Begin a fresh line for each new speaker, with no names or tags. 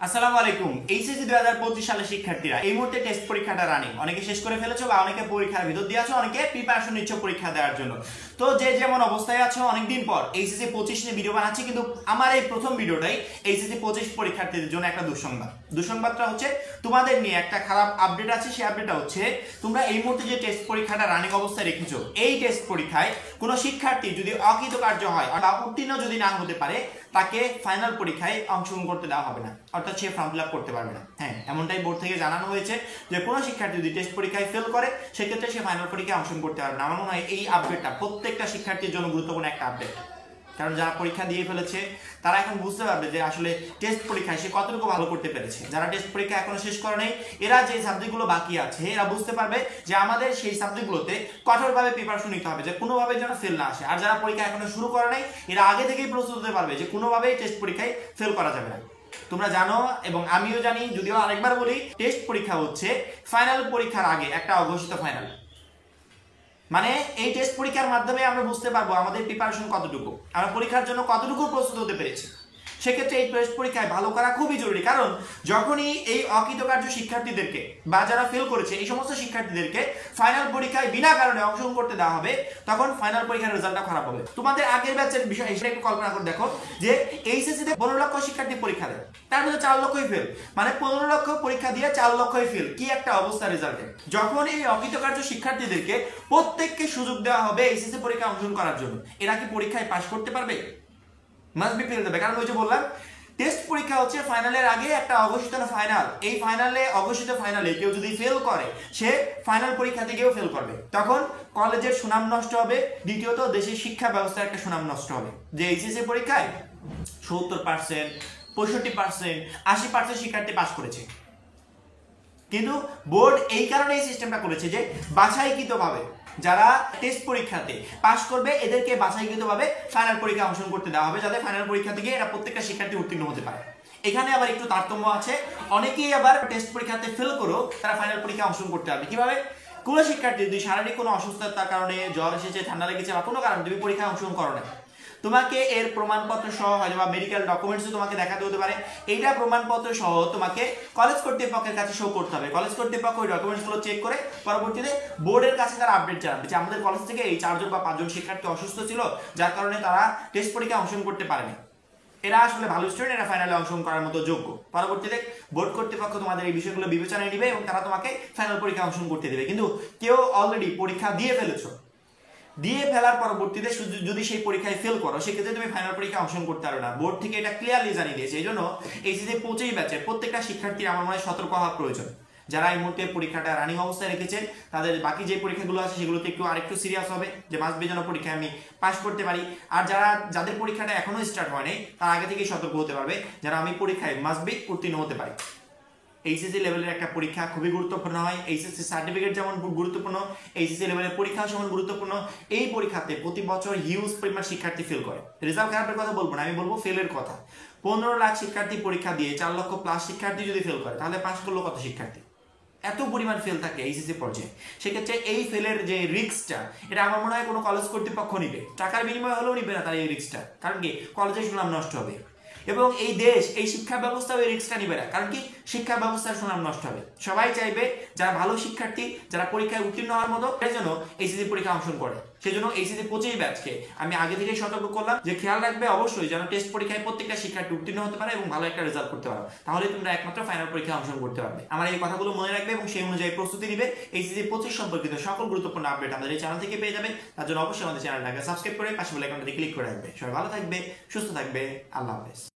আসসালামু আলাইকুম। এইচএসসি 2025 সালের শিক্ষার্থীরা এই মুহূর্তে টেস্ট পরীক্ষাটা রানিং, অনেকে শেষ করে ফেলেছো বা অনেকে পরীক্ষার ভিতর দিয়ে আছো, অনেকে প্রিপারেশন নিচ্ছ পরীক্ষা দেওয়ার জন্য। তো যে যেমন অবস্থায় আছো, অনেকদিন পর এইচএসসি 25 নিয়ে ভিডিও বানাচ্ছি, কিন্তু আমার এই প্রথম ভিডিওটাই এইচএসসি 25 পরীক্ষার্থীদের জন্য একটা দুঃসংবাদটা হচ্ছে তোমাদের নিয়ে একটা খারাপ আপডেট আছে। সেই আপডেটটা হচ্ছে তোমরা এই মুহূর্তে যে টেস্ট পরীক্ষাটা রানিং অবস্থায় রেখেছো, এই টেস্ট পরীক্ষায় কোনো শিক্ষার্থী যদি অকৃতকার্য হয় বা উত্তীর্ণ যদি না হতে পারে, তাকে ফাইনাল পরীক্ষায় অংশগ্রহণ করতে দেওয়া হবে না, অর্থাৎ সে ফর্ম ফিল আপ করতে পারবে না। হ্যাঁ, এমনটাই বোর্ড থেকে জানানো হয়েছে যে কোনো শিক্ষার্থী যদি টেস্ট পরীক্ষায় ফেল করে, সেক্ষেত্রে সে ফাইনাল পরীক্ষায় অংশগ্রহণ করতে পারবে না। আমার মনে হয় এই আপডেটটা প্রত্যেকটা শিক্ষার্থীর জন্য গুরুত্বপূর্ণ একটা আপডেট, কারণ যারা পরীক্ষা দিয়ে ফেলেছে তারা এখন বুঝতে পারবে যে আসলে টেস্ট পরীক্ষায় সে কতটুকু ভালো করতে পেরেছে। যারা টেস্ট পরীক্ষা এখনো শেষ করে নেই, এরা যে সাবজেক্টগুলো বাকি আছে, এরা বুঝতে পারবে যে আমাদের সেই সাবজেক্টগুলোতে কঠোরভাবে প্রিপারেশন নিতে হবে, যে কোনোভাবে যেন ফেল না আসে। আর যারা পরীক্ষা এখনো শুরু করে নাই, এরা আগে থেকেই প্রস্তুত হতে পারবে যে কোনোভাবেই টেস্ট পরীক্ষায় ফেল করা যাবে না। তোমরা জানো এবং আমিও জানি, যদিও আরেকবার বলি, টেস্ট পরীক্ষা হচ্ছে ফাইনাল পরীক্ষার আগে একটা অঘোষিত ফাইনাল। মানে এই টেস্ট পরীক্ষার মাধ্যমে আমরা বুঝতে পারবো আমাদের প্রিপারেশন কতটুকু, আমরা পরীক্ষার জন্য কতটুকু প্রস্তুত হতে পেরেছি। সেক্ষেত্রে এই টেস্ট পরীক্ষায় ভালো করা খুবই জরুরি, কারণ যখনই এই অকৃতকার্য শিক্ষার্থীদেরকে বা যারা ফেল করেছে এই সমস্ত শিক্ষার্থীদেরকে ফাইনাল পরীক্ষায় বিনা কারণে অংশগ্রহণ করতে দেওয়া হবে, তখন ফাইনাল পরীক্ষার রেজাল্টটা খারাপ হবে। তোমাদের আগের ব্যাচের বিষয় হিসেবে একটু কল্পনা করে দেখো যে এইচএসসি তে 15 লক্ষ শিক্ষার্থী পরীক্ষা দেয়, তার মধ্যে 4 লক্ষই ফেল। মানে 15 লক্ষ পরীক্ষা দিয়ে 4 লক্ষই ফেল। কি একটা অবস্থা রেজাল্টে! যখন এই অকৃতকার্য শিক্ষার্থীদেরকে প্রত্যেককে সুযোগ দেওয়া হবে এইচএসসি পরীক্ষা অংশগ্রহণ করার জন্য, এরা কি পরীক্ষায় পাশ করতে পারবে? মাস্ট বি ফেল দেবে। কারণ ওই যে বললাম, টেস্ট পরীক্ষা হচ্ছে ফাইনালের আগে একটা অঘোষিত ফাইনাল। এই ফাইনালে, অঘোষিত ফাইনালে কেউ যদি ফেল করে, সে ফাইনাল পরীক্ষা থেকেও ফেল করবে। তখন কলেজের সুনাম নষ্ট হবে, দ্বিতীয়ত দেশের শিক্ষা ব্যবস্থার একটা সুনাম নষ্ট হবে যে এইচএসসি পরীক্ষায় 70%, 65%, 80% শিক্ষার্থী পাস করেছে। কিন্তু বোর্ড এই কারণে এই সিস্টেমটা করেছে যে বাছাইকৃতভাবে যারা টেস্ট পরীক্ষাতে পাস করবে, এদেরকে বাছাইকৃতভাবে ফাইনাল পরীক্ষা অংশগ্রহণ করতে দেওয়া হবে, যাতে ফাইনাল পরীক্ষা থেকে এরা প্রত্যেকটা শিক্ষার্থী উত্তীর্ণ হতে পারে। এখানে আবার একটু তারতম্য আছে, অনেকেই আবার টেস্ট পরীক্ষাতে ফেল করেও তারা ফাইনাল পরীক্ষা অংশগ্রহণ করতে পারবে। কিভাবে? কোনো শিক্ষার্থী যদি শারীরিক কোনো অসুস্থতার কারণে, জ্বর এসেছে, ঠান্ডা লেগেছে বা কোনো কারণে তুমি পরীক্ষায় অংশগ্রহণ করো না, তোমাকে এর প্রমাণপত্র সহ হয়তো বা মেডিকেল ডকুমেন্টসও তোমাকে দেখাতে হতে পারে। এইটা প্রমাণপত্র সহ তোমাকে কলেজ কর্তৃপক্ষের কাছে শো করতে হবে। কলেজ কর্তৃপক্ষ ওই ডকুমেন্টসগুলো চেক করে পরবর্তীতে বোর্ডের কাছে তারা আপডেট জানাবে যে আমাদের কলেজ থেকে এই 4 জন বা 5 জন শিক্ষার্থী অসুস্থ ছিল, যার কারণে তারা টেস্ট পরীক্ষায় অংশগ্রহণ করতে পারেনি। এরা আসলে ভালো স্টুডেন্ট, এরা ফাইনালে অংশগ্রহণ করার মতো যোগ্য। পরবর্তীতে বোর্ড কর্তৃপক্ষ তোমাদের এই বিষয়গুলো বিবেচনায় নেবে এবং তারা তোমাকে ফাইনাল পরীক্ষা অংশগ্রহণ করতে দেবে। কিন্তু কেউ অলরেডি পরীক্ষা দিয়ে ফেলেছো, দিয়ে ফেলার পরবর্তীতে যদি সেই পরীক্ষায় ফেল করো, সেক্ষেত্রে তুমি ফাইনাল পরীক্ষা অংশগ্রহণ করতে পারবে না। বোর্ড থেকে এটা ক্লিয়ারলি জানিয়ে দিয়েছে। এই জন্য এইচএসসি 25 ব্যাচের প্রত্যেকটা শিক্ষার্থীর আমার মনে হয় সতর্ক হওয়া প্রয়োজন। যারা এই মুহূর্তে পরীক্ষাটা রানিং অবস্থায় রেখেছেন, তাদের বাকি যে পরীক্ষাগুলো আছে সেগুলোতে আরেকটু সিরিয়াস হবে, যে মাস্ট বি যেন পরীক্ষায় আমি পাস করতে পারি। আর যাদের পরীক্ষাটা এখনো স্টার্ট হয়নি, তারা আগে থেকেই সতর্ক হতে পারবে যেন আমি পরীক্ষায় মাস্ট বি উত্তীর্ণ হতে পারি। এইচএসসি লেভেলের একটা পরীক্ষা খুবই গুরুত্বপূর্ণ হয়। এইচএসসি সার্টিফিকেট যেমন গুরুত্বপূর্ণ, এইচএসসি লেভেলের পরীক্ষা সমান গুরুত্বপূর্ণ। এই পরীক্ষাতে প্রতি বছর হিউজ পরিমাণ শিক্ষার্থী ফেল করে। রেজাল্ট খারাপের কথা বলবো না, আমি বলবো ফেলের কথা। 15 লাখ শিক্ষার্থী পরীক্ষা দিয়ে 4 লক্ষ প্লাস শিক্ষার্থী যদি ফেল করে, তাহলে পাস করলো কত শিক্ষার্থী? এত পরিমাণ ফেল থাকে এইচএসসি পর্যায়ে। সেক্ষেত্রে এই ফেলের যে রিস্কটা, এটা আমার মনে হয় কোনো কলেজ কর্তৃপক্ষ নিবে, টাকার বিনিময়ে হলেও নিবে না তারা এই রিস্কটা। কারণ কি? কলেজের সুনাম নষ্ট হবে এবং এই দেশ, এই শিক্ষা ব্যবস্থা ওই রিস্কটা নিবে না। কারণ কি? শিক্ষা ব্যবস্থার সুনাম নষ্ট হবে। সবাই চাইবে যারা ভালো শিক্ষার্থী, যারা পরীক্ষায় উত্তীর্ণ হওয়ার মতো, এর জন্য এইচএসসি পরীক্ষা অংশগ্রহণ করে। সেই জন্য এইচএসসি 25 ব্যাচকে আমি আগে থেকেই সতর্ক করলাম যে খেয়াল রাখবে অবশ্যই যেন টেস্ট পরীক্ষায় প্রত্যেকটা শিক্ষার্থী উত্তীর্ণ হতে পারে এবং ভালো একটা রেজাল্ট করতে পারো। তাহলে তোমরা একমাত্র ফাইনাল পরীক্ষায় অংশগ্রহণ করতে পারবে। আমার এই কথাগুলো মনে রাখবে এবং সেই অনুযায়ী প্রস্তুতি নিবে। এইচএসসি 25 সম্পর্কিত সকল গুরুত্বপূর্ণ আপডেট আমাদের এই চ্যানেল থেকে পেয়ে যাবে। তার জন্য অবশ্যই আমাদের চ্যানেলটাকে সাবস্ক্রাইব করে পাশে বেল আইকনটা ক্লিক করে রাখবে। সবাই ভালো থাকবে, সুস্থ থাকবে। আল্লাহ হাফেজ।